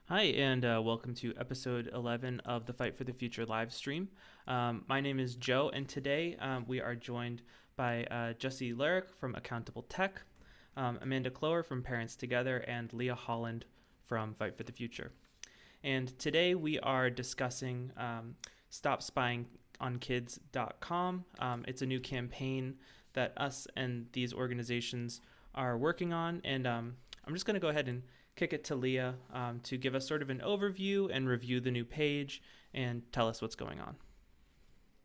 Hi, and welcome to episode 11 of the Fight for the Future live stream. My name is Joe, and today we are joined by Jesse Lehrich from Accountable Tech, Amanda Kloer from Parents Together, and Lia Holland from Fight for the Future. And today we are discussing StopSpyingOnKids.com. It's a new campaign that us and these organizations are working on, and I'm just going to go ahead and kick it to Lia to give us sort of an overview and review the new page and tell us what's going on.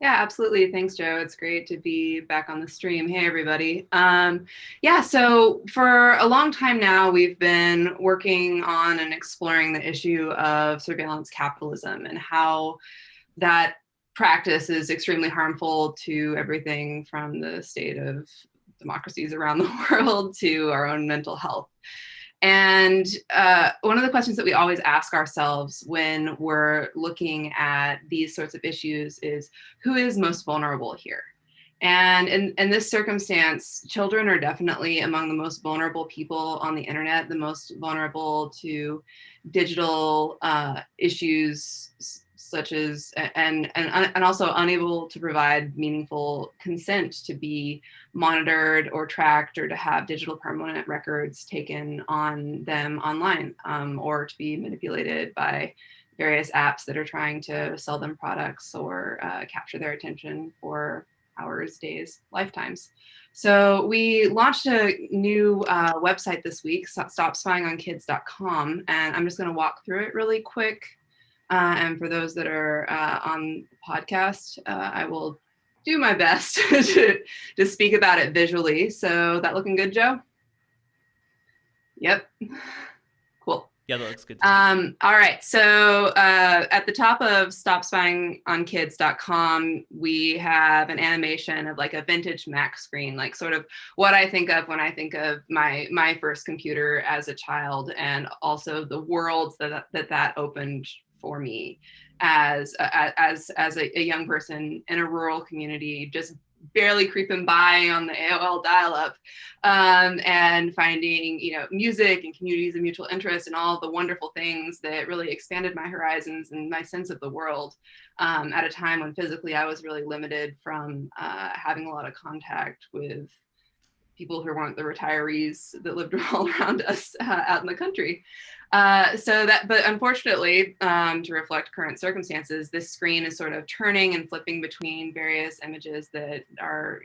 Yeah, absolutely. Thanks, Joe. It's great to be back on the stream. Hey, everybody. So for a long time now, we've been working on and exploring the issue of surveillance capitalism and how that practice is extremely harmful to everything from the state of democracies around the world to our own mental health. And one of the questions that we always ask ourselves when we're looking at these sorts of issues is, who is most vulnerable here? And in this circumstance, children are definitely among the most vulnerable people on the internet, the most vulnerable to digital issues such as, and also unable to provide meaningful consent to be monitored or tracked or to have digital permanent records taken on them online, or to be manipulated by various apps that are trying to sell them products or capture their attention for hours, days, lifetimes. So we launched a new website this week, StopSpyingOnKids.com, and I'm just going to walk through it really quick. And for those that are on the podcast, I will do my best to speak about it visually. So that looking good, Joe? Yep. Cool. Yeah, that looks good. All right. So at the top of StopSpyingOnKids.com, we have an animation of like a vintage Mac screen, like sort of what I think of when I think of my first computer as a child, and also the worlds that opened for me as a young person in a rural community, just barely creeping by on the AOL dial-up, and finding, music and communities of mutual interest and all the wonderful things that really expanded my horizons and my sense of the world, at a time when physically I was really limited from having a lot of contact with people who weren't the retirees that lived all around us out in the country. But unfortunately, to reflect current circumstances, this screen is sort of turning and flipping between various images that are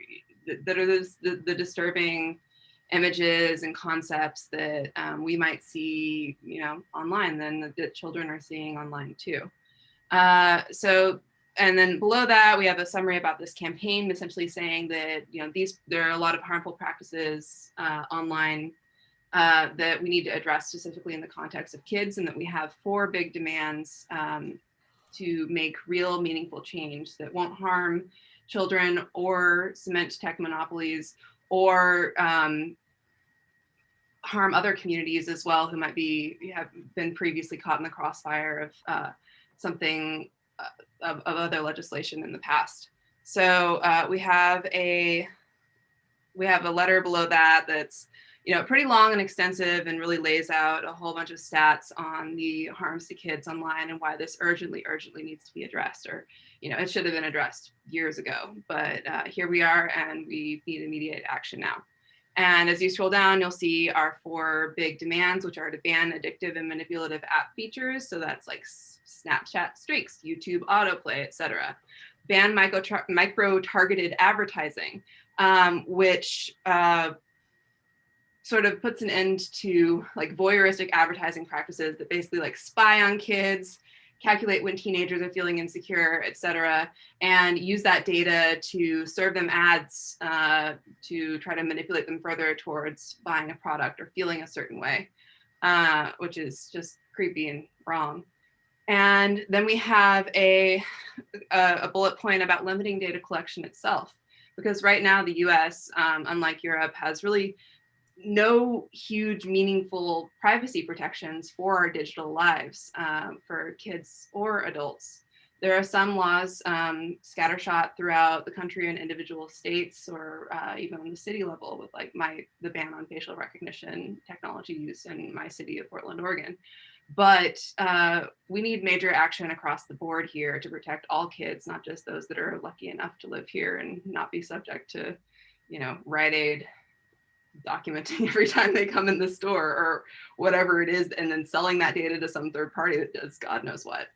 the disturbing images and concepts that we might see, online, then that children are seeing online too. And then below that, we have a summary about this campaign, essentially saying that there are a lot of harmful practices online that we need to address specifically in the context of kids, and that we have 4 big demands to make real, meaningful change that won't harm children or cement tech monopolies or harm other communities as well who might have been previously caught in the crossfire of something of other legislation in the past. So we have a letter below that's pretty long and extensive, and really lays out a whole bunch of stats on the harms to kids online and why this urgently needs to be addressed, or it should have been addressed years ago, but here we are, and we need immediate action now. And as you scroll down, you'll see our 4 big demands, which are to ban addictive and manipulative app features. So that's like Snapchat streaks, YouTube autoplay, etc. Ban micro-targeted advertising, which sort of puts an end to like voyeuristic advertising practices that basically like spy on kids, calculate when teenagers are feeling insecure, et cetera, and use that data to serve them ads to try to manipulate them further towards buying a product or feeling a certain way, which is just creepy and wrong. And then we have a bullet point about limiting data collection itself, because right now the US, unlike Europe, has really no huge meaningful privacy protections for our digital lives, for kids or adults. There are some laws scattershot throughout the country in individual states, or even on the city level, with like the ban on facial recognition technology use in my city of Portland, Oregon. But we need major action across the board here to protect all kids, not just those that are lucky enough to live here and not be subject to, Rite Aid documenting every time they come in the store or whatever it is, and then selling that data to some third party that does God knows what.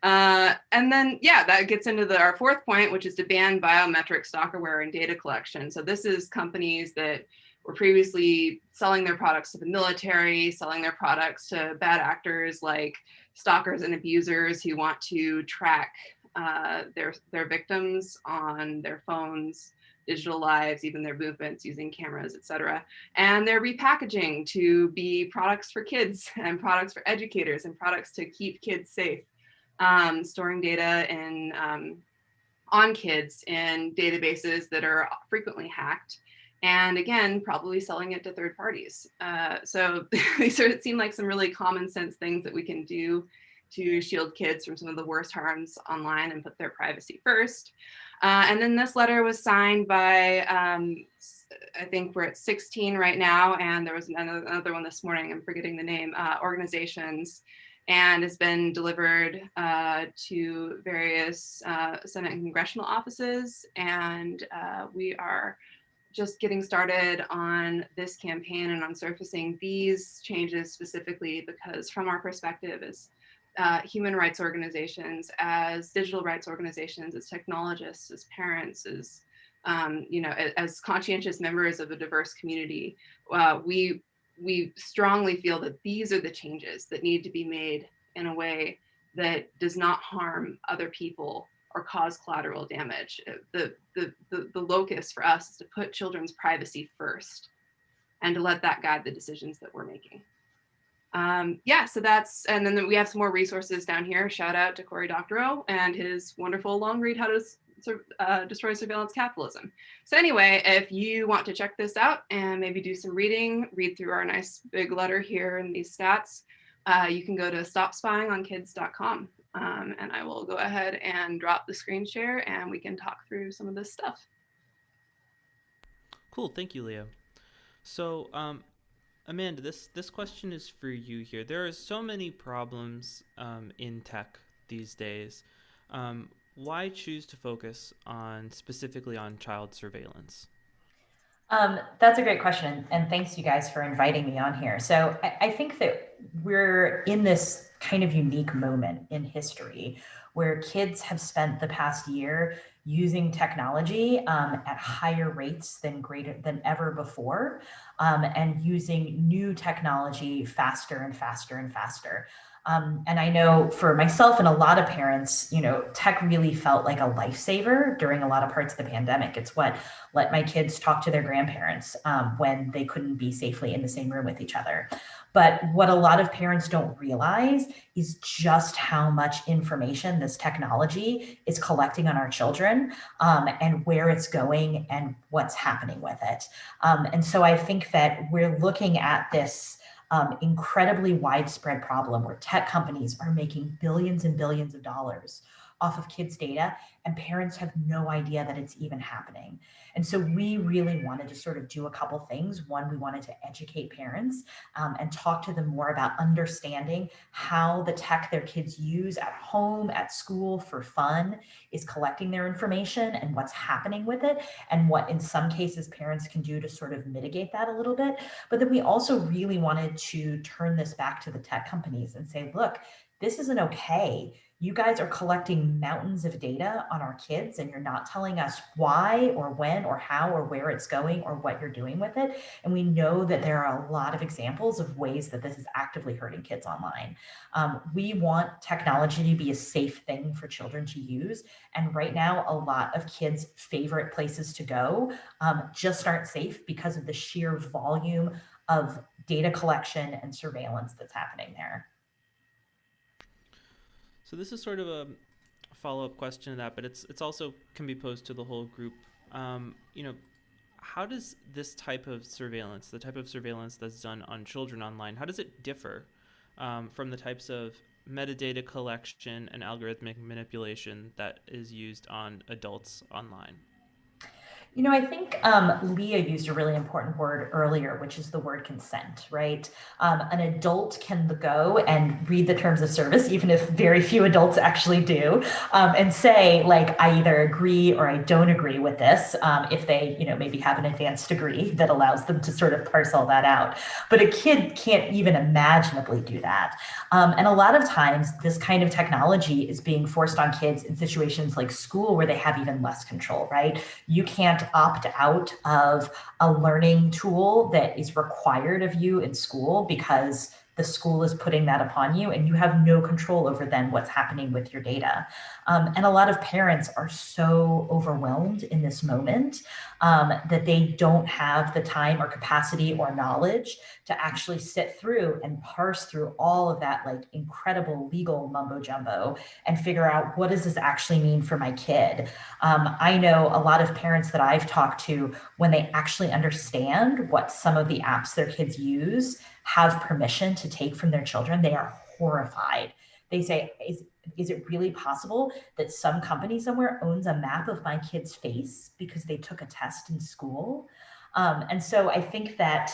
And then, that gets into our fourth point, which is to ban biometric stalkerware and data collection. So this is companies that were previously selling their products to the military, selling their products to bad actors like stalkers and abusers who want to track their victims on their phones, digital lives, even their movements using cameras, etc. And they're repackaging to be products for kids and products for educators and products to keep kids safe. Storing data on kids in databases that are frequently hacked, and again, probably selling it to third parties. So these seem like some really common sense things that we can do to shield kids from some of the worst harms online and put their privacy first. And then this letter was signed by, I think we're at 16 right now, and there was another one this morning, I'm forgetting the name, organizations, and has been delivered to various Senate and congressional offices. And we are just getting started on this campaign and on surfacing these changes specifically because from our perspective as human rights organizations, as digital rights organizations, as technologists, as parents, as as conscientious members of a diverse community, we strongly feel that these are the changes that need to be made in a way that does not harm other people or cause collateral damage. The locus for us is to put children's privacy first and to let that guide the decisions that we're making. So that's, and then we have some more resources down here. Shout out to Cory Doctorow and his wonderful long read, How to Destroy Surveillance Capitalism. So anyway, if you want to check this out and maybe do some reading, read through our nice big letter here and these stats, you can go to stopspyingonkids.com. And I will go ahead and drop the screen share and we can talk through some of this stuff. Cool, thank you, Leah. So, Amanda, this question is for you here. There are so many problems in tech these days. Why choose to focus specifically on child surveillance? That's a great question, and thanks you guys for inviting me on here. So I think that we're in this kind of unique moment in history where kids have spent the past year using technology at higher rates than ever before, and using new technology faster and faster and faster. And I know for myself and a lot of parents, tech really felt like a lifesaver during a lot of parts of the pandemic. It's what let my kids talk to their grandparents when they couldn't be safely in the same room with each other. But what a lot of parents don't realize is just how much information this technology is collecting on our children, and where it's going and what's happening with it. And so I think that we're looking at this incredibly widespread problem where tech companies are making billions and billions of dollars off of kids' data, and parents have no idea that it's even happening. And so we really wanted to sort of do a couple things. One, we wanted to educate parents and talk to them more about understanding how the tech their kids use at home, at school for fun is collecting their information and what's happening with it, and what in some cases parents can do to sort of mitigate that a little bit. But then we also really wanted to turn this back to the tech companies and say, look, this isn't okay. You guys are collecting mountains of data on our kids and you're not telling us why or when or how or where it's going or what you're doing with it. And we know that there are a lot of examples of ways that this is actively hurting kids online. We want technology to be a safe thing for children to use. And right now, a lot of kids' favorite places to go just aren't safe because of the sheer volume of data collection and surveillance that's happening there. So this is sort of a follow-up question to that, but it's also can be posed to the whole group. How does this type of surveillance, the type of surveillance that's done on children online, how does it differ from the types of metadata collection and algorithmic manipulation that is used on adults online? I think Leah used a really important word earlier, which is the word consent, right? An adult can go and read the terms of service, even if very few adults actually do, and say, like, I either agree or I don't agree with this, if they, maybe have an advanced degree that allows them to sort of parse all that out. But a kid can't even imaginably do that. And a lot of times, this kind of technology is being forced on kids in situations like school where they have even less control, right? You can't opt out of a learning tool that is required of you in school because the school is putting that upon you, and you have no control over then what's happening with your data. And a lot of parents are so overwhelmed in this moment that they don't have the time or capacity or knowledge to actually sit through and parse through all of that like incredible legal mumbo jumbo and figure out, what does this actually mean for my kid? I know a lot of parents that I've talked to, when they actually understand what some of the apps their kids use have permission to take from their children, they are horrified. They say, is it really possible that some company somewhere owns a map of my kid's face because they took a test in school? And so I think that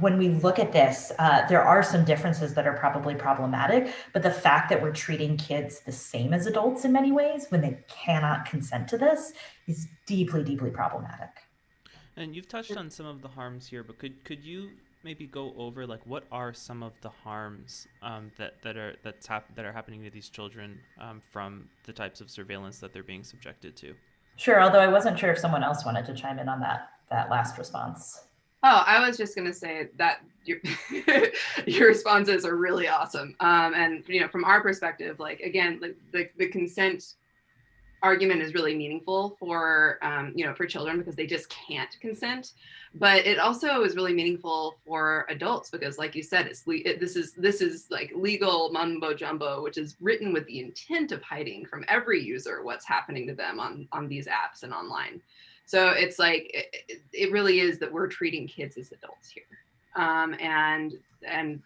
when we look at this, there are some differences that are probably problematic, but the fact that we're treating kids the same as adults in many ways when they cannot consent to this is deeply, deeply problematic. And you've touched on some of the harms here, but could you maybe go over like what are some of the harms that are happening to these children from the types of surveillance that they're being subjected to? Sure, although I wasn't sure if someone else wanted to chime in on that last response. Oh, I was just going to say that your responses are really awesome. And, from our perspective, like, again, the consent argument is really meaningful for, for children because they just can't consent. But it also is really meaningful for adults because, like you said, this is like legal mumbo jumbo, which is written with the intent of hiding from every user what's happening to them on these apps and online. So it's like, it really is that we're treating kids as adults here. And in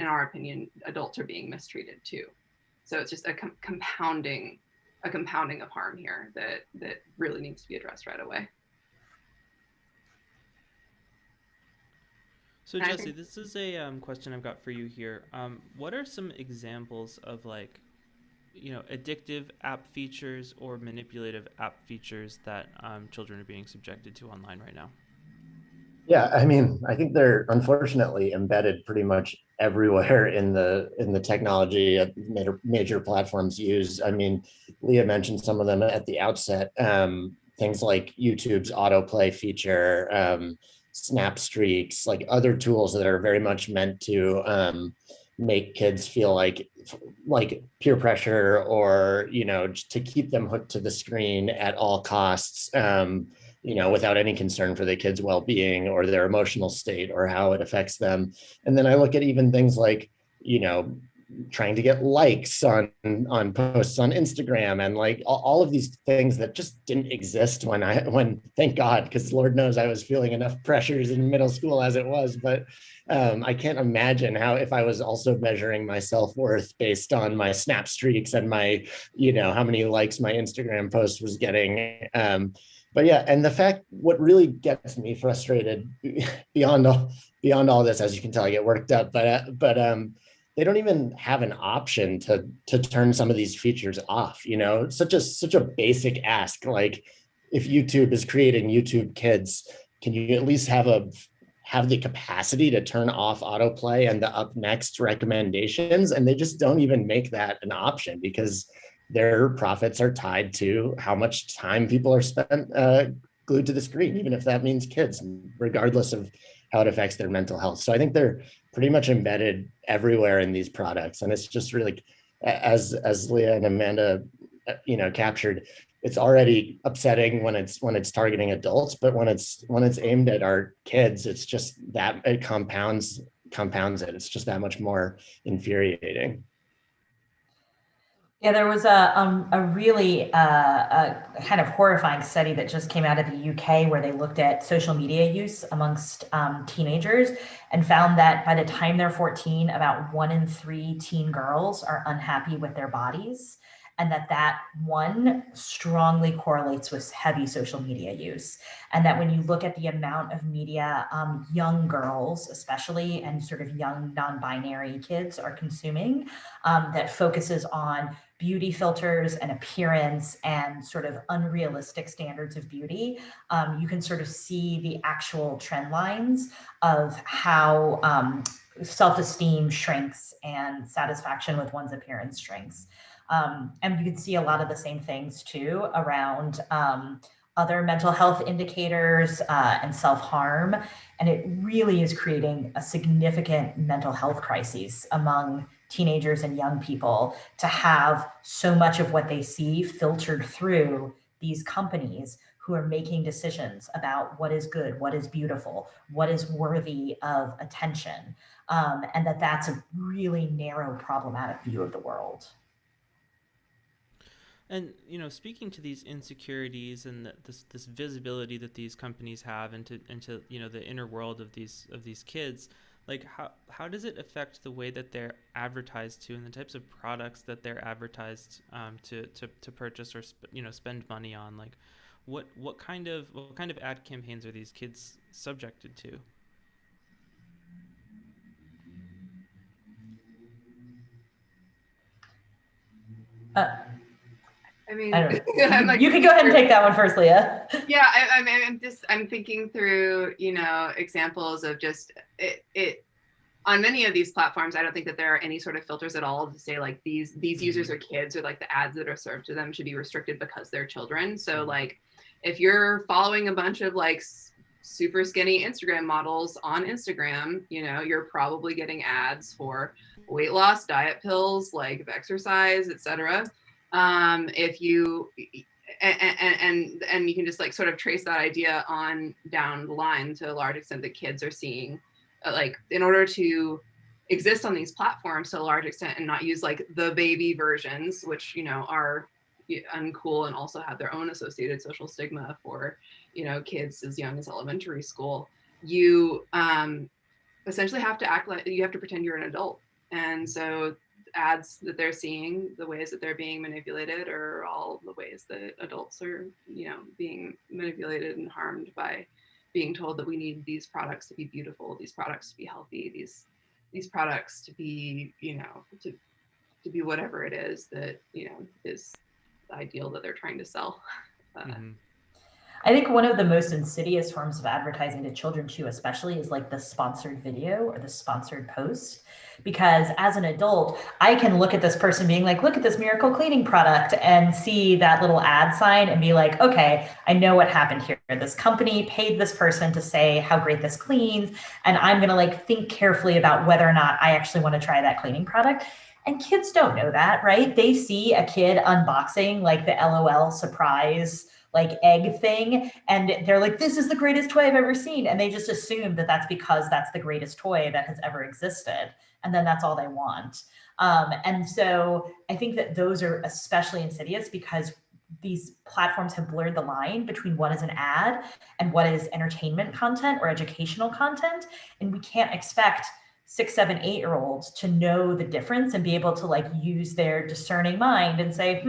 our opinion, adults are being mistreated too. So it's just a compounding of harm here that really needs to be addressed right away. So Jesse, this is a question I've got for you here. What are some examples of like, addictive app features or manipulative app features that children are being subjected to online right now? Yeah, I mean, I think they're unfortunately embedded pretty much everywhere in the technology major platforms use. I mean, Leah mentioned some of them at the outset. Things like YouTube's autoplay feature, Snap Streaks, like other tools that are very much meant to make kids feel like peer pressure or to keep them hooked to the screen at all costs. Without any concern for the kids' well-being or their emotional state or how it affects them. And then I look at even things like, trying to get likes on posts on Instagram and like all of these things that just didn't exist when thank God, because Lord knows I was feeling enough pressures in middle school as it was. But I can't imagine how if I was also measuring my self-worth based on my Snap Streaks and my, how many likes my Instagram post was getting. But yeah, and the fact, what really gets me frustrated beyond all this, as you can tell, I get worked up, but they don't even have an option to turn some of these features off. Such a basic ask. Like, if YouTube is creating YouTube Kids, can you at least have the capacity to turn off autoplay and the up next recommendations? And they just don't even make that an option because their profits are tied to how much time people are spent glued to the screen, even if that means kids, regardless of how it affects their mental health. So I think they're pretty much embedded everywhere in these products. And it's just really, as Leah and Amanda, captured, it's already upsetting when it's targeting adults, but when it's aimed at our kids, it's just that it compounds it. It's just that much more infuriating. Yeah, there was a really a kind of horrifying study that just came out of the UK where they looked at social media use amongst teenagers and found that by the time they're 14, about 1 in 3 teen girls are unhappy with their bodies. and that one strongly correlates with heavy social media use. And that when you look at the amount of media young girls, especially, and sort of young non-binary kids are consuming, that focuses on beauty filters and appearance and sort of unrealistic standards of beauty, you can sort of see the actual trend lines of how self-esteem shrinks and satisfaction with one's appearance shrinks. And you can see a lot of the same things too around other mental health indicators and self-harm. And it really is creating a significant mental health crisis among teenagers and young people to have so much of what they see filtered through these companies who are making decisions about what is good, what is beautiful, what is worthy of attention. And that's a really narrow, problematic view of the world. And speaking to these insecurities and this visibility that these companies have into the inner world of these kids, like how does it affect the way that they're advertised to and the types of products that they're advertised to purchase or spend money on? Like what kind of ad campaigns are these kids subjected to? I mean, you can go ahead and take that one first, Leah. Yeah, I'm thinking through, examples of just it on many of these platforms. I don't think that there are any sort of filters at all to say like these users are kids, or like the ads that are served to them should be restricted because they're children. So like if you're following a bunch of like super skinny Instagram models on Instagram, you're probably getting ads for weight loss, diet pills, like exercise, etc. If you and you can just like sort of trace that idea on down the line to a large extent that kids are seeing, like in order to exist on these platforms to a large extent and not use like the baby versions, which are uncool and also have their own associated social stigma for kids as young as elementary school. You essentially have to act like you have to pretend you're an adult, and so ads that they're seeing, the ways that they're being manipulated, are all the ways that adults are, being manipulated and harmed by being told that we need these products to be beautiful, these products to be healthy, these products to be, to be whatever it is that, is the ideal that they're trying to sell. I think one of the most insidious forms of advertising to children too, especially, is like the sponsored video or the sponsored post. Because as an adult, I can look at this person being like, look at this miracle cleaning product, and see that little ad sign and be like, okay, I know what happened here. This company paid this person to say how great this cleans, and I'm going to like think carefully about whether or not I actually want to try that cleaning product. And kids don't know that, right? They see a kid unboxing like the LOL surprise like egg thing, and they're like, this is the greatest toy I've ever seen. And they just assume that that's because that's the greatest toy that has ever existed. And then that's all they want. And so I think that those are especially insidious because these platforms have blurred the line between what is an ad and what is entertainment content or educational content. And we can't expect 6, 7, 8-year-olds to know the difference and be able to like use their discerning mind and say,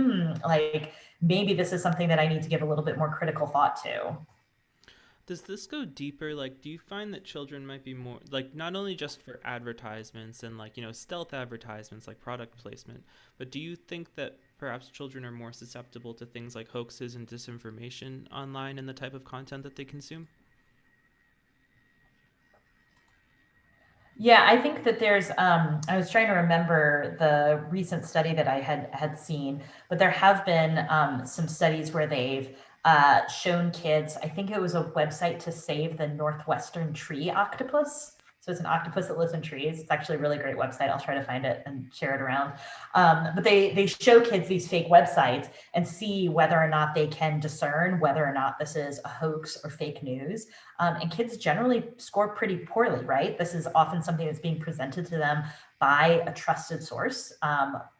like, maybe this is something that I need to give a little bit more critical thought to. Does this go deeper? Like, do you find that children might be more, like, not only just for advertisements and, like, stealth advertisements, like product placement, but do you think that perhaps children are more susceptible to things like hoaxes and disinformation online and the type of content that they consume? Yeah, I think that there's, I was trying to remember the recent study that I had seen, but there have been some studies where they've shown kids, I think it was a website to save the northwestern tree octopus. So it's an octopus that lives in trees. It's actually a really great website. I'll try to find it and share it around. But they show kids these fake websites and see whether or not they can discern whether or not this is a hoax or fake news. And kids generally score pretty poorly, right? This is often something that's being presented to them by a trusted source,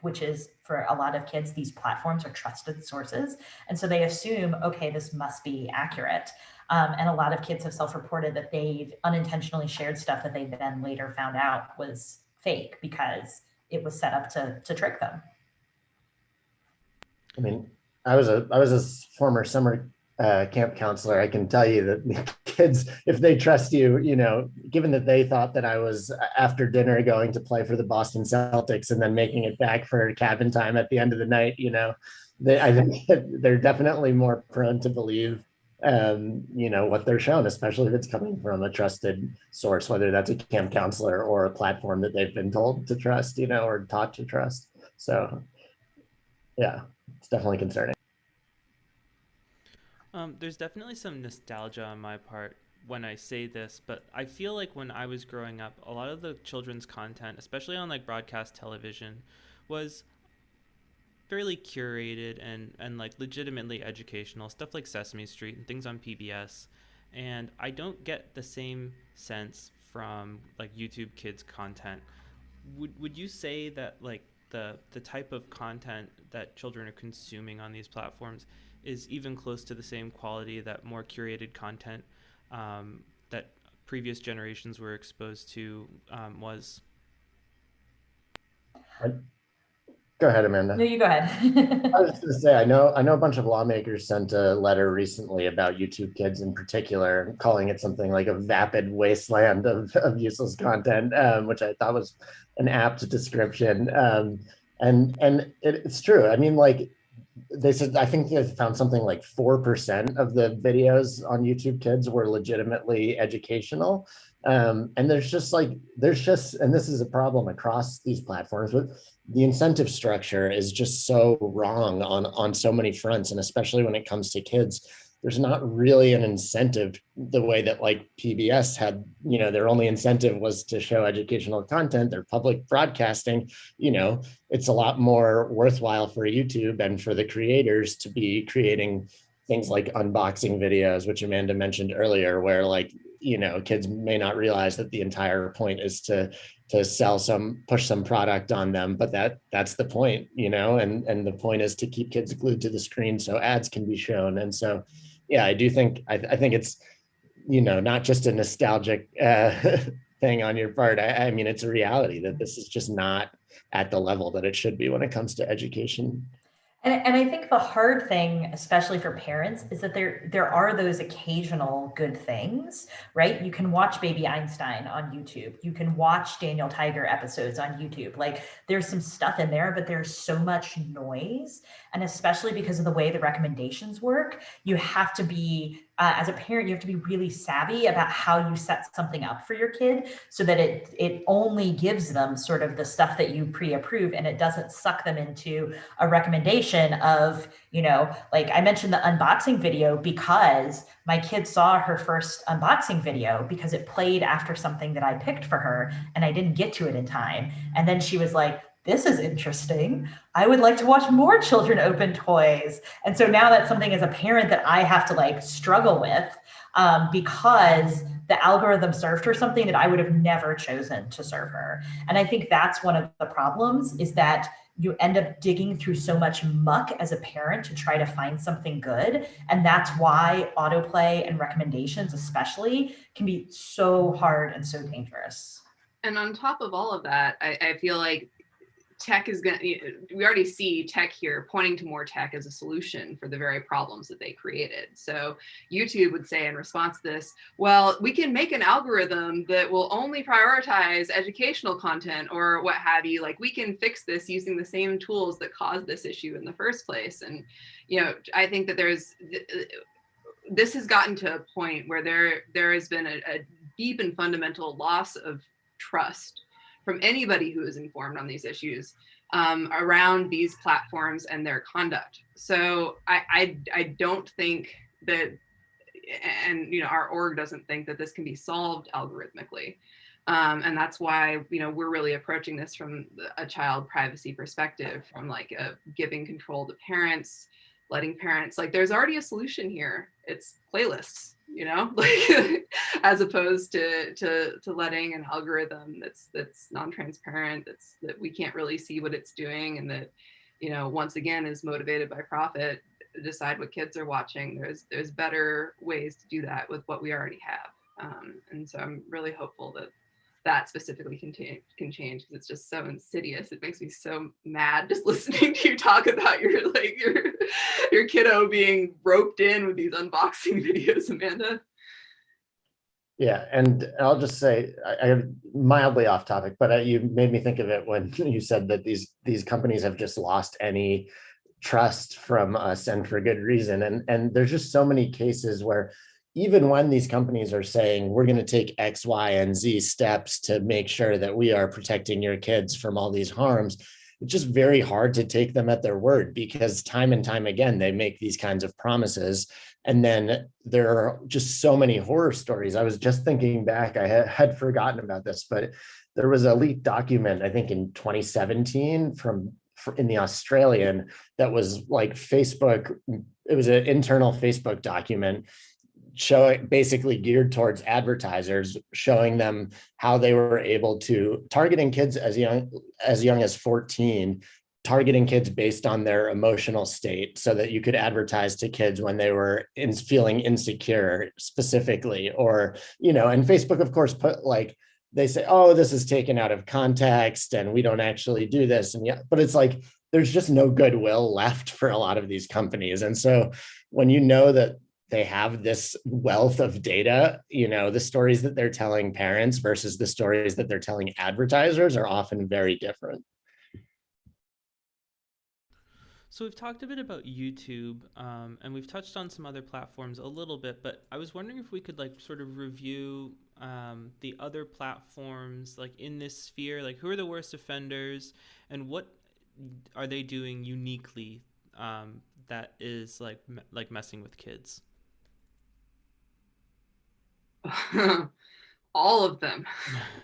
which is, for a lot of kids, these platforms are trusted sources. And so they assume, okay, this must be accurate. And a lot of kids have self-reported that they've unintentionally shared stuff that they then later found out was fake because it was set up to trick them. I mean, I was a former summer camp counselor. I can tell you that the kids, if they trust you, given that they thought that I was after dinner going to play for the Boston Celtics and then making it back for cabin time at the end of the night, I think they're definitely more prone to believe what they're shown, especially if it's coming from a trusted source, whether that's a camp counselor or a platform that they've been told to trust, or taught to trust. So yeah, it's definitely concerning. There's definitely some nostalgia on my part when I say this, but I feel like when I was growing up, a lot of the children's content, especially on like broadcast television, was fairly curated and like legitimately educational, stuff like Sesame Street and things on PBS. And I don't get the same sense from like YouTube Kids content. Would you say that like the type of content that children are consuming on these platforms is even close to the same quality that more curated content that previous generations were exposed to was? Go ahead, Amanda. No, you go ahead. I was going to say, I know a bunch of lawmakers sent a letter recently about YouTube Kids in particular, calling it something like a vapid wasteland of useless content, which I thought was an apt description. And it's true. I mean, like they said, I think they found something like 4% of the videos on YouTube Kids were legitimately educational. And there's just, and this is a problem across these platforms, but the incentive structure is just so wrong on so many fronts. And especially when it comes to kids, there's not really an incentive the way that like PBS had, their only incentive was to show educational content, their public broadcasting, it's a lot more worthwhile for YouTube and for the creators to be creating things like unboxing videos, which Amanda mentioned earlier, where like, kids may not realize that the entire point is to push some product on them, but that's the point, and the point is to keep kids glued to the screen so ads can be shown. And so, yeah, I do think, I think it's, not just a nostalgic thing on your part. I mean, it's a reality that this is just not at the level that it should be when it comes to education. And I think the hard thing, especially for parents, is that there are those occasional good things, right? You can watch Baby Einstein on YouTube. You can watch Daniel Tiger episodes on YouTube. Like there's some stuff in there, but there's so much noise. And especially because of the way the recommendations work, you have to be, as a parent, you have to be really savvy about how you set something up for your kid so that it only gives them sort of the stuff that you pre-approve and it doesn't suck them into a recommendation of, like I mentioned the unboxing video because my kid saw her first unboxing video because it played after something that I picked for her and I didn't get to it in time. And then she was like, this is interesting. I would like to watch more children open toys. And so now that's something as a parent that I have to like struggle with because the algorithm served her something that I would have never chosen to serve her. And I think that's one of the problems is that you end up digging through so much muck as a parent to try to find something good. And that's why autoplay and recommendations especially can be so hard and so dangerous. And on top of all of that, I feel like tech is going to, we already see tech here pointing to more tech as a solution for the very problems that they created. So YouTube would say in response to this, well, we can make an algorithm that will only prioritize educational content or what have you. Like we can fix this using the same tools that caused this issue in the first place. And, I think that this has gotten to a point where there has been a deep and fundamental loss of trust from anybody who is informed on these issues around these platforms and their conduct. So I don't think that, and our org doesn't think that this can be solved algorithmically. And that's why, we're really approaching this from a child privacy perspective, from like giving control to parents, letting parents, like there's already a solution here. It's playlists. Like as opposed to letting an algorithm that's non-transparent, that we can't really see what it's doing, and that once again is motivated by profit, decide what kids are watching. There's better ways to do that with what we already have, and so I'm really hopeful that specifically can change, because it's just so insidious. It makes me so mad just listening to you talk about your kiddo being roped in with these unboxing videos, Amanda. Yeah, and I'll just say, I mildly off topic, but you made me think of it when you said that these companies have just lost any trust from us, and for good reason. And there's just so many cases where even when these companies are saying we're going to take X, Y, and Z steps to make sure that we are protecting your kids from all these harms, it's just very hard to take them at their word, because time and time again, they make these kinds of promises. And then there are just so many horror stories. I was just thinking back, I had forgotten about this, but there was a leaked document, I think in 2017 in the Australian, that was like Facebook. It was an internal Facebook document basically geared towards advertisers, showing them how they were able to targeting kids as young as 14, targeting kids based on their emotional state, so that you could advertise to kids when they were feeling insecure specifically, or, and Facebook, of course, put they say, oh, this is taken out of context and we don't actually do this. And yeah, but it's like, there's just no goodwill left for a lot of these companies. And so when you know that they have this wealth of data, the stories that they're telling parents versus the stories that they're telling advertisers are often very different. So we've talked a bit about YouTube, and we've touched on some other platforms a little bit, but I was wondering if we could sort of review the other platforms in this sphere, who are the worst offenders and what are they doing uniquely that is messing with kids? All of them.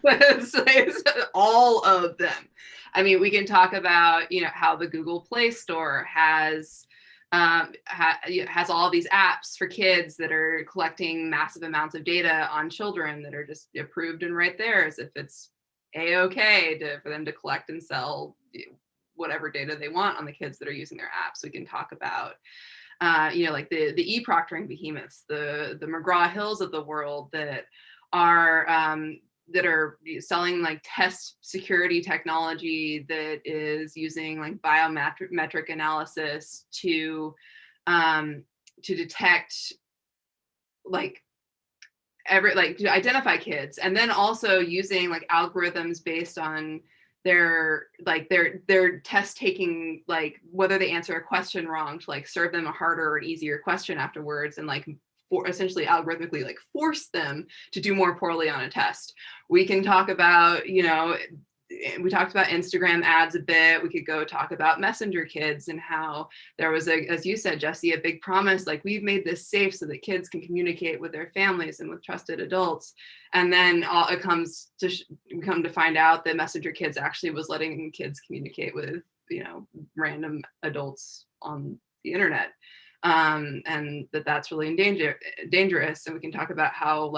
It's all of them. I mean, we can talk about, how the Google Play Store has all these apps for kids that are collecting massive amounts of data on children that are just approved and right there, as if it's a-okay for them to collect and sell whatever data they want on the kids that are using their apps. We can talk about the e-proctoring behemoths, the McGraw-Hills of the world that are selling test security technology that is using biometric analysis to detect to identify kids, and then also using algorithms based on their test taking, whether they answer a question wrong, to serve them a harder or an easier question afterwards, and essentially algorithmically force them to do more poorly on a test. We can talk about, we talked about Instagram ads a bit. We could go talk about Messenger kids and how there was as you said, Jesse, a big promise, we've made this safe so that kids can communicate with their families and with trusted adults. And then we come to find out that Messenger kids actually was letting kids communicate with, random adults on the internet. And that's really dangerous. And we can talk about how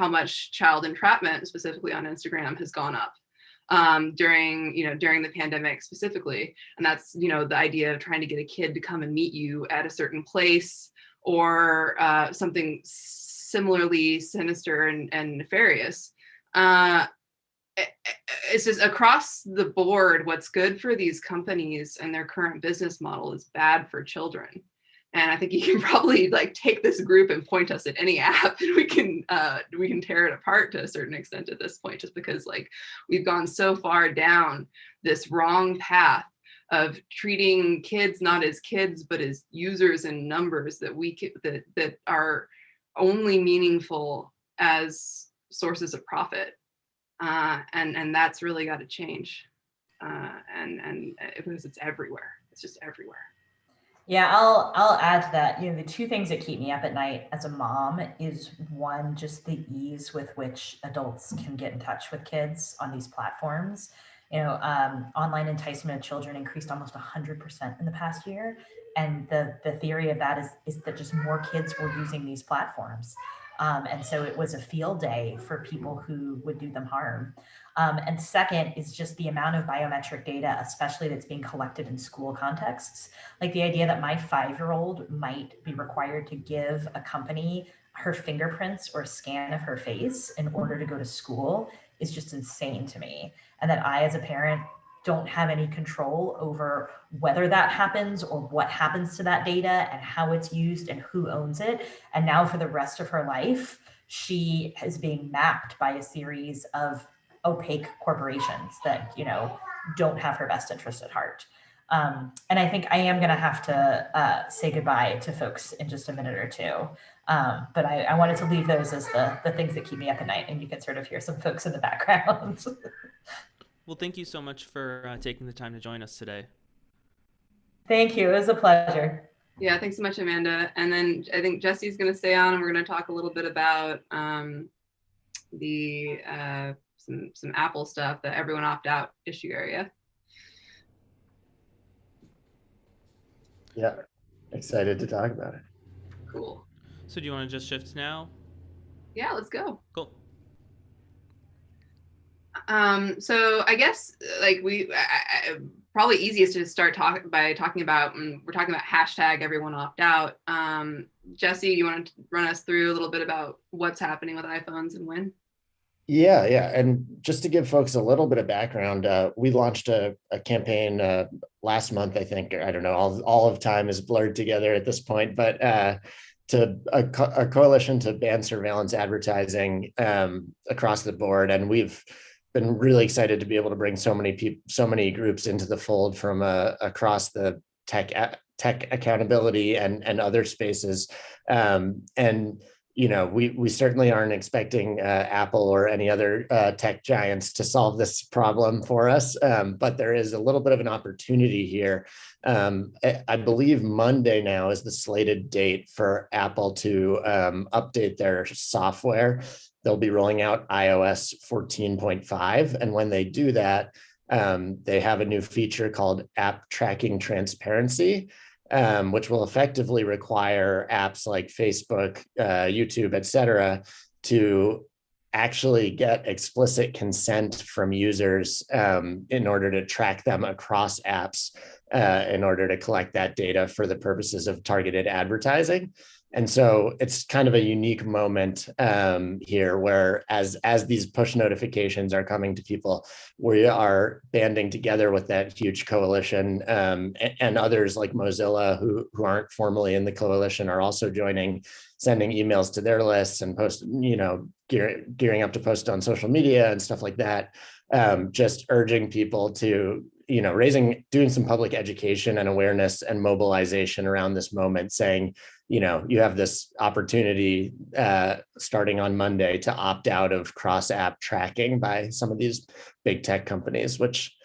much child entrapment, specifically on Instagram, has gone up during the pandemic specifically. And that's, the idea of trying to get a kid to come and meet you at a certain place, or something similarly sinister and nefarious. It's just across the board, what's good for these companies and their current business model is bad for children. And I think you can probably take this group and point us at any app, and we can tear it apart to a certain extent at this point, just because we've gone so far down this wrong path of treating kids not as kids but as users and numbers that are only meaningful as sources of profit, and that's really got to change, and because it's everywhere. It's just everywhere. Yeah, I'll add to that. The two things that keep me up at night as a mom is, one, just the ease with which adults can get in touch with kids on these platforms. Online enticement of children increased almost 100% in the past year. And the theory of that is that just more kids were using these platforms. And so it was a field day for people who would do them harm. And second is just the amount of biometric data, especially that's being collected in school contexts. The idea that my 5-year-old might be required to give a company her fingerprints or a scan of her face in order to go to school is just insane to me. And that I, as a parent, don't have any control over whether that happens or what happens to that data and how it's used and who owns it. And now for the rest of her life, she is being mapped by a series of opaque corporations that, you know, don't have her best interest at heart. And I think I am going to have to say goodbye to folks in just a minute or two. But I wanted to leave those as the things that keep me up at night, and you can sort of hear some folks in the background. Well, thank you so much for taking the time to join us today. Thank you. It was a pleasure. Yeah, thanks so much, Amanda. And then I think Jesse's going to stay on, and we're going to talk a little bit about the some Apple stuff, the everyone opt out issue area. Yeah, excited to talk about it. Cool. So do you want to just shift now? Yeah, let's go. Cool. So I guess like probably easiest to start talking about, we're talking about hashtag everyone opt out. Jesse, you want to run us through a little bit about what's happening with iPhones and when? Yeah. And just to give folks a little bit of background, we launched a campaign last month, I think. I don't know, all of time is blurred together at this point, but to a coalition to ban surveillance advertising across the board. And we've been really excited to be able to bring so many groups into the fold from across the tech accountability and other spaces. And you know, we certainly aren't expecting Apple or any other tech giants to solve this problem for us, but there is a little bit of an opportunity here. I believe Monday now is the slated date for Apple to update their software. They'll be rolling out iOS 14.5, and when they do that, they have a new feature called App Tracking Transparency, which will effectively require apps like Facebook, YouTube, et cetera, to actually get explicit consent from users in order to track them across apps in order to collect that data for the purposes of targeted advertising. And so it's kind of a unique moment here where as these push notifications are coming to people, we are banding together with that huge coalition, and others like Mozilla who aren't formally in the coalition are also joining, sending emails to their lists and gearing up to post on social media and stuff like that, just urging people to, doing some public education and awareness and mobilization around this moment, saying, you have this opportunity starting on Monday to opt out of cross-app tracking by some of these big tech companies, which,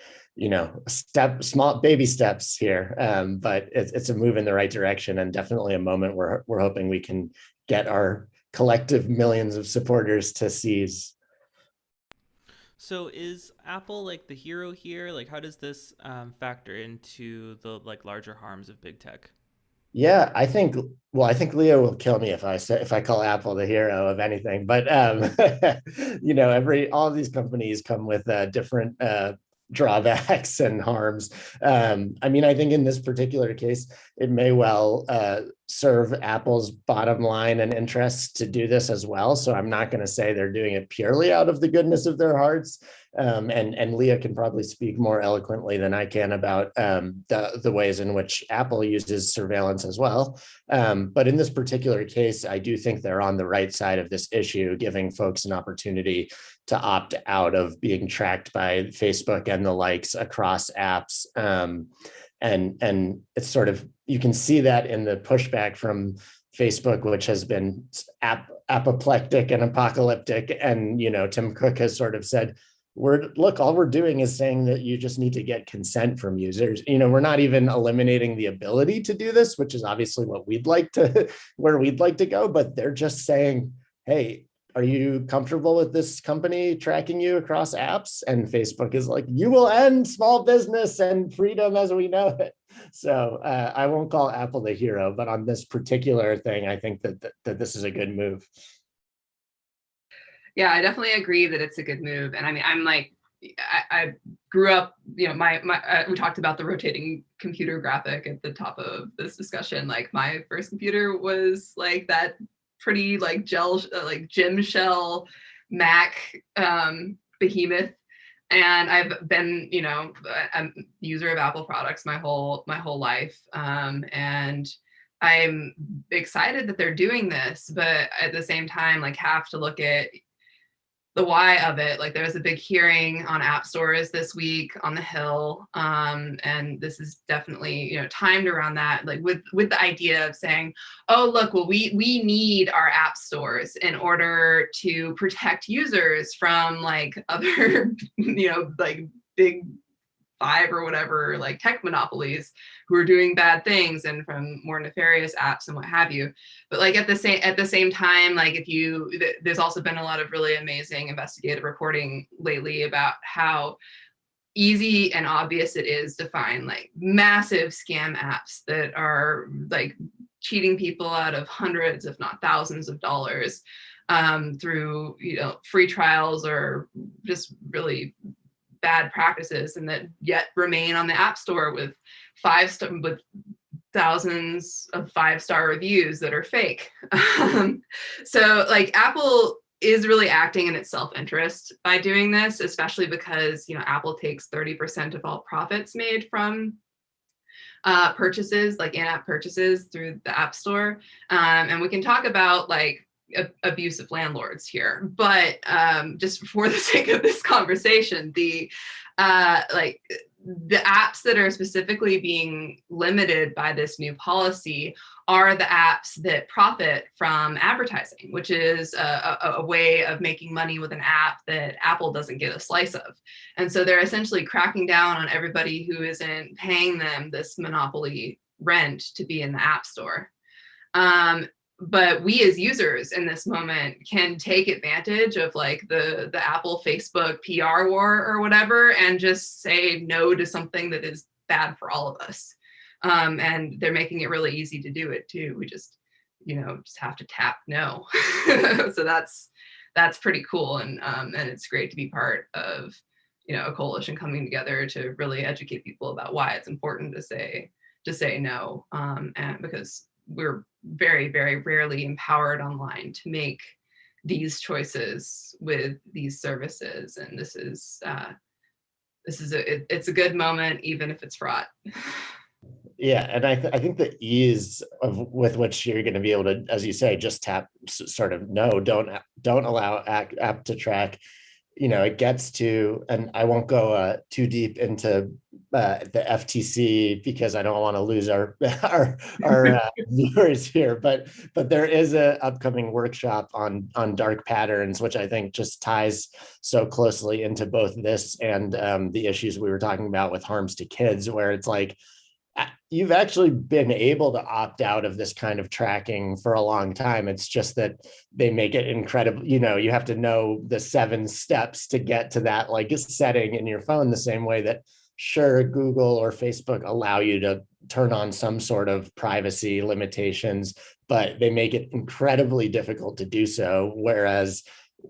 small baby steps here, but it's a move in the right direction and definitely a moment where we're hoping we can get our collective millions of supporters to seize. So is Apple like the hero here? Like, how does this factor into the larger harms of big tech? Yeah, I think Leo will kill me if I call Apple the hero of anything. But all of these companies come with different drawbacks and harms. I think in this particular case, it may well serve Apple's bottom line and interests to do this as well. So I'm not going to say they're doing it purely out of the goodness of their hearts. And Leah can probably speak more eloquently than I can about the ways in which Apple uses surveillance as well. But in this particular case, I do think they're on the right side of this issue, giving folks an opportunity to opt out of being tracked by Facebook and the likes across apps. And it's sort of, you can see that in the pushback from Facebook, which has been apoplectic and apocalyptic. And, Tim Cook has sort of said, all we're doing is saying that you just need to get consent from users. We're not even eliminating the ability to do this, which is obviously where we'd like to go, but they're just saying, hey, are you comfortable with this company tracking you across apps? And Facebook is like, you will end small business and freedom as we know it. So I won't call Apple the hero, but on this particular thing, I think that this is a good move. Yeah, I definitely agree that it's a good move. And I grew up, we talked about the rotating computer graphic at the top of this discussion. Like my first computer was like that pretty gem shell Mac behemoth. And I've been, I'm a user of Apple products my whole life. And I'm excited that they're doing this, but at the same time, like, have to look at the why of it. Like, there was a big hearing on app stores this week on the Hill, and this is definitely timed around that, like with the idea of saying, oh look, well we need our app stores in order to protect users from like other like big five or whatever, like tech monopolies who are doing bad things, and from more nefarious apps and what have you. But like at the same time, like there's also been a lot of really amazing investigative reporting lately about how easy and obvious it is to find like massive scam apps that are like cheating people out of hundreds, if not thousands of dollars, through free trials or just really bad practices, and that yet remain on the App Store with thousands of 5-star reviews that are fake. So like Apple is really acting in its self-interest by doing this, especially because Apple takes 30% of all profits made from purchases, like in-app purchases through the App Store. And we can talk about like abusive landlords here, but just for the sake of this conversation, the apps that are specifically being limited by this new policy are the apps that profit from advertising, which is a way of making money with an app that Apple doesn't get a slice of. And so they're essentially cracking down on everybody who isn't paying them this monopoly rent to be in the App Store. But we as users in this moment can take advantage of like the Apple Facebook PR war or whatever, and just say no to something that is bad for all of us. And they're making it really easy to do it too. We just have to tap no. So that's pretty cool. And it's great to be part of a coalition coming together to really educate people about why it's important to say no. And because we're very, very rarely empowered online to make these choices with these services. And it's a good moment, even if it's fraught. Yeah, and I think the ease with which you're going to be able to, as you say, just tap sort of no, don't allow app to track. It gets to, and I won't go too deep into the FTC because I don't want to lose our viewers here, but there is an upcoming workshop on dark patterns, which I think just ties so closely into both this and the issues we were talking about with harms to kids, where it's like, you've actually been able to opt out of this kind of tracking for a long time. It's just that they make it incredible. You have to know the 7 steps to get to that like setting in your phone, the same way that sure, Google or Facebook allow you to turn on some sort of privacy limitations, but they make it incredibly difficult to do so. Whereas,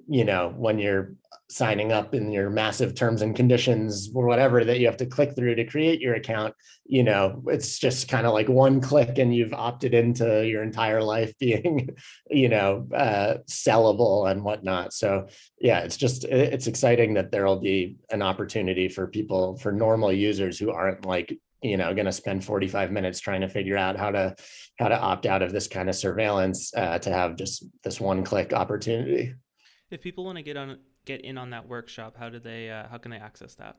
when you're signing up in your massive terms and conditions or whatever that you have to click through to create your account, it's just kind of like one click and you've opted into your entire life being, sellable and whatnot. So yeah, it's exciting that there'll be an opportunity for people, for normal users who aren't like, going to spend 45 minutes trying to figure out how to opt out of this kind of surveillance, to have just this one click opportunity. If people want to get in on that workshop, how can they access that?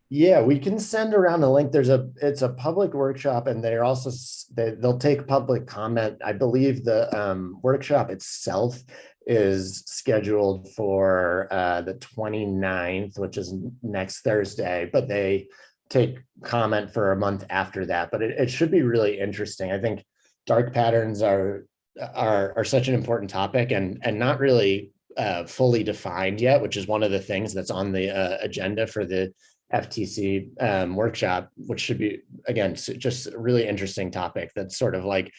Yeah, we can send around a link. It's a public workshop, and they'll take public comment. I believe the workshop itself is scheduled for the 29th, which is next Thursday, but they take comment for a month after that. But it should be really interesting. I think dark patterns are such an important topic and not really fully defined yet, which is one of the things that's on the agenda for the FTC workshop, which should be, again, just a really interesting topic. That's sort of like,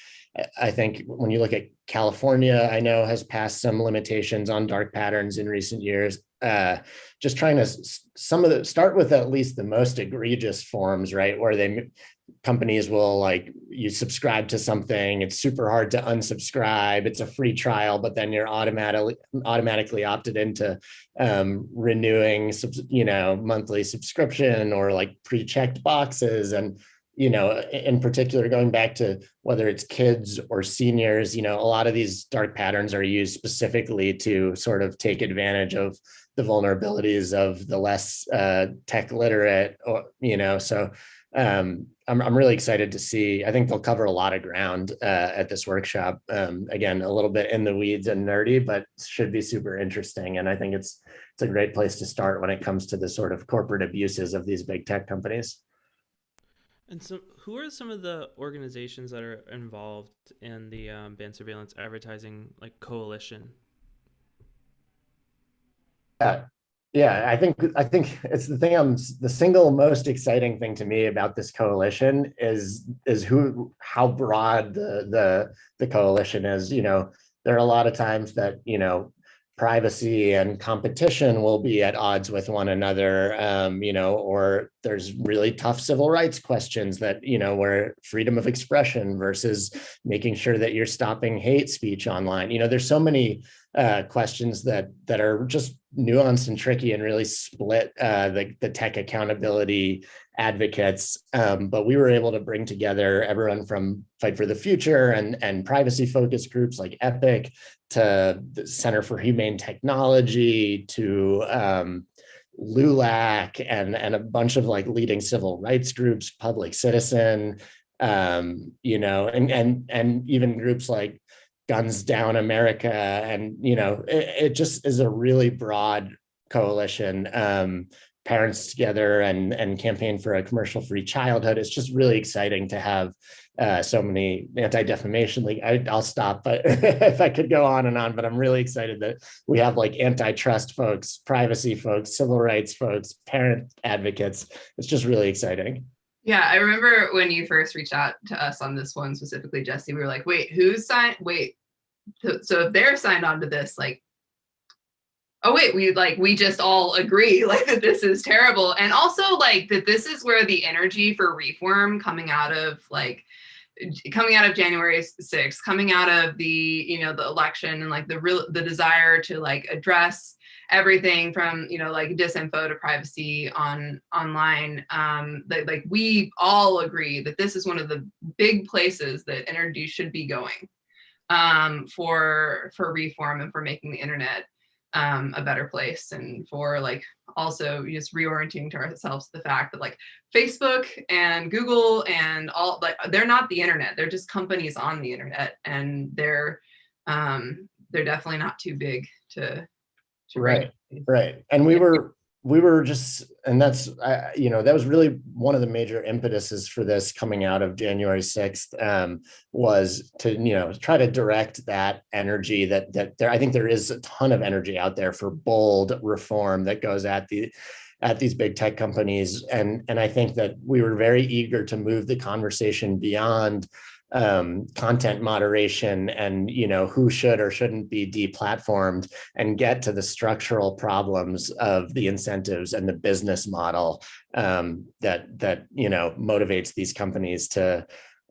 I think when you look at California, I know has passed some limitations on dark patterns in recent years. just trying to start with at least the most egregious forms, right? Where companies will like, you subscribe to something, it's super hard to unsubscribe, it's a free trial, but then you're automatically opted into renewing, monthly subscription, or like pre-checked boxes. And in particular, going back to whether it's kids or seniors, a lot of these dark patterns are used specifically to sort of take advantage of the vulnerabilities of the less tech literate, or so I'm really excited to see. I think they'll cover a lot of ground at this workshop. Again, a little bit in the weeds and nerdy, but should be super interesting. And I think it's a great place to start when it comes to the sort of corporate abuses of these big tech companies. And so, who are some of the organizations that are involved in the banned surveillance advertising coalition? Yeah, I think it's the single most exciting thing to me about this coalition is how broad the coalition is. There are a lot of times that privacy and competition will be at odds with one another, or there's really tough civil rights questions that, where freedom of expression versus making sure that you're stopping hate speech online. There's so many questions that are just nuanced and tricky and really split the tech accountability advocates. But we were able to bring together everyone from Fight for the Future and privacy focused groups like Epic, to the Center for Humane Technology, to LULAC, and a bunch of leading civil rights groups, Public Citizen, and even groups like Guns Down America. And it just is a really broad coalition. Parents Together and Campaign for a Commercial-Free Childhood. It's just really exciting to have so many anti-defamation league. I'll stop, but if I could go on and on, but I'm really excited that we have antitrust folks, privacy folks, civil rights folks, parent advocates. It's just really exciting. Yeah, I remember when you first reached out to us on this one specifically, Jesse, we were like, wait, who's signed? Wait, so if they're signed on to this, oh wait, we just all agree that this is terrible. And also that this is where the energy for reform coming out of January 6th, coming out of the the election, and the desire to address everything from disinfo to privacy online, that we all agree that this is one of the big places that energy should be going for reform and for making the internet a better place, and for also just reorienting to ourselves the fact that Facebook and Google and all, they're not the internet, they're just companies on the internet, and they're definitely not too big to right. And we were just, and that's that was really one of the major impetuses for this coming out of January 6th, was to try to direct that energy that there, I think there is a ton of energy out there for bold reform that goes at these big tech companies, and I think that we were very eager to move the conversation beyond content moderation and who should or shouldn't be deplatformed, and get to the structural problems of the incentives and the business model that motivates these companies to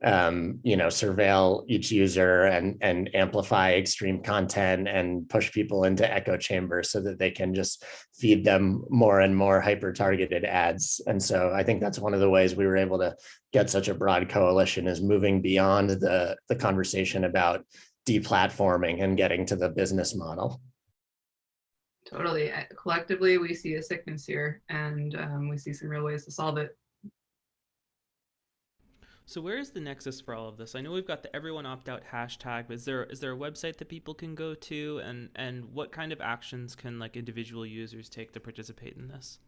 surveil each user and amplify extreme content and push people into echo chambers so that they can just feed them more and more hyper targeted ads. And so I think that's one of the ways we were able to get such a broad coalition, is moving beyond the conversation about deplatforming and getting to the business model. Totally. Collectively, we see a sickness here, and we see some real ways to solve it. So where is the nexus for all of this? I know we've got the everyone opt out hashtag, but is there a website that people can go to, and what kind of actions can individual users take to participate in this?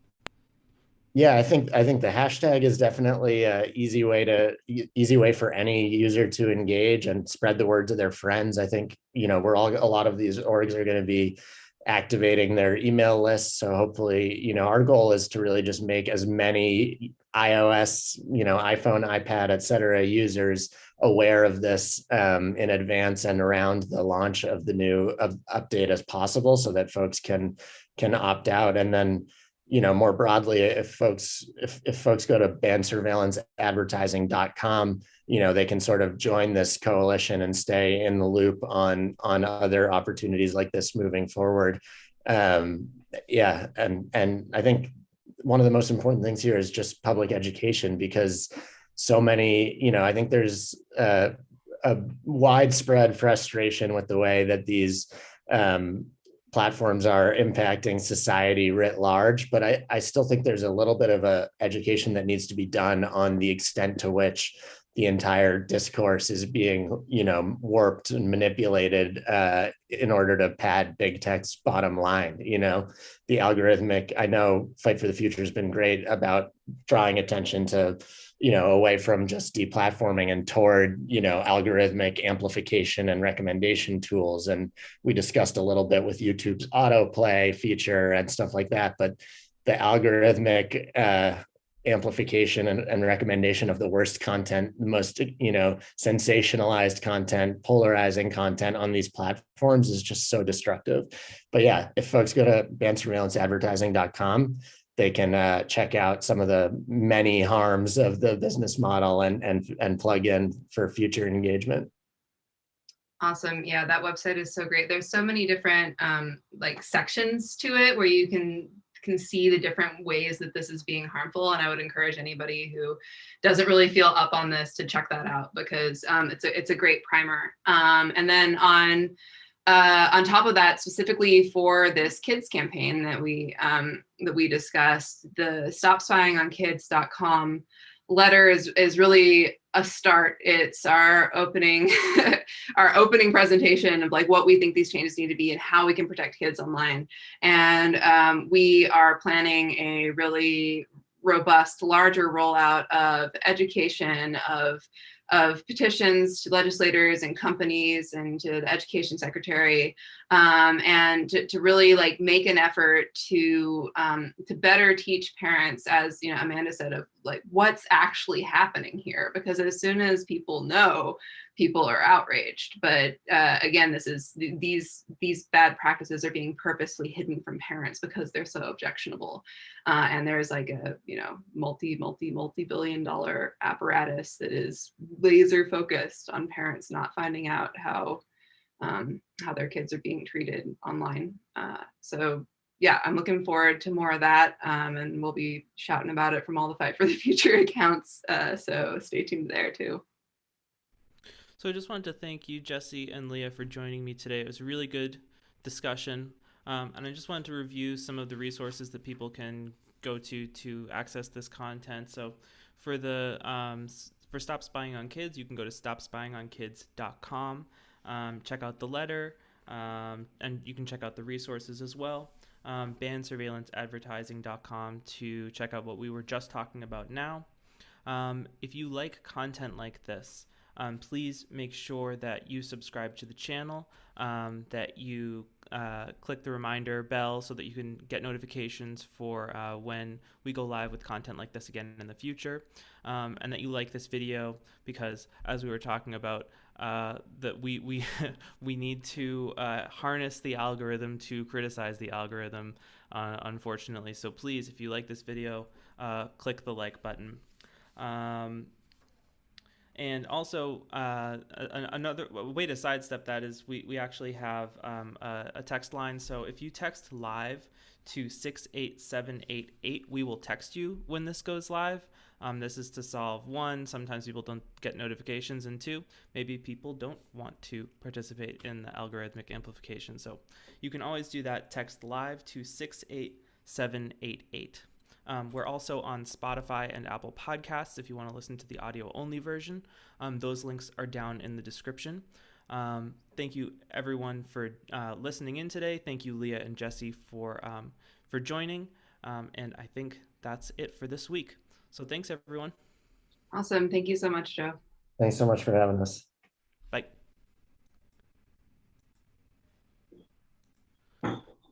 Yeah, I think the hashtag is definitely an easy way for any user to engage and spread the word to their friends. I think a lot of these orgs are going to be activating their email lists. So hopefully, our goal is to really just make as many iOS, iPhone, iPad, et cetera, users aware of this in advance and around the launch of the new update as possible, so that folks can opt out. And then, more broadly, if folks go to bansurveillanceadvertising.com, they can sort of join this coalition and stay in the loop on other opportunities like this moving forward. And I think one of the most important things here is just public education, because so many, I think there's a widespread frustration with the way that these platforms are impacting society writ large, but I still think there's a little bit of a education that needs to be done on the extent to which the entire discourse is being, warped and manipulated in order to pad big tech's bottom line. The algorithmic, I know Fight for the Future has been great about drawing attention to, away from just deplatforming and toward, algorithmic amplification and recommendation tools. And we discussed a little bit with YouTube's autoplay feature and stuff like that, but the algorithmic amplification and recommendation of the worst content, the most, sensationalized content, polarizing content on these platforms is just so destructive. But yeah, if folks go to bansurveillanceadvertising.com, they can check out some of the many harms of the business model and plug in for future engagement. Awesome. Yeah, that website is so great. There's so many different sections to it where you can see the different ways that this is being harmful. And I would encourage anybody who doesn't really feel up on this to check that out, because it's a great primer. And then on top of that, specifically for this kids campaign that we discussed, the stopspyingonkids.com letter is really a start. It's our opening presentation of what we think these changes need to be and how we can protect kids online. And we are planning a really robust, larger rollout of education, of petitions to legislators and companies and to the education secretary, and to really make an effort to better teach parents, as Amanda said, of what's actually happening here, because as soon as people know, people are outraged. But again, these bad practices are being purposely hidden from parents because they're so objectionable, and there's a multi-billion-dollar apparatus that is laser focused on parents not finding out how their kids are being treated online. So yeah, I'm looking forward to more of that, and we'll be shouting about it from all the Fight for the Future accounts. So stay tuned there too. So I just wanted to thank you, Jesse and Leah, for joining me today. It was a really good discussion, and I just wanted to review some of the resources that people can go to access this content. So for for Stop Spying on Kids, you can go to stopspyingonkids.com, check out the letter, and you can check out the resources as well. Bansurveillanceadvertising.com to check out what we were just talking about now. If you like content like this, please make sure that you subscribe to the channel, that you click the reminder bell so that you can get notifications for when we go live with content like this again in the future, and that you like this video, because as we were talking about, that we need to harness the algorithm to criticize the algorithm, unfortunately. So please, if you like this video, click the like button. And also, another way to sidestep that is we actually have a text line. So if you text live to 68788, we will text you when this goes live. This is to solve, one, sometimes people don't get notifications, and two, maybe people don't want to participate in the algorithmic amplification. So you can always do that. Text live to 68788. We're also on Spotify and Apple Podcasts if you want to listen to the audio-only version. Those links are down in the description. Thank you, everyone, for listening in today. Thank you, Leah and Jesse, for joining. And I think that's it for this week. So thanks, everyone. Awesome. Thank you so much, Joe. Thanks so much for having us.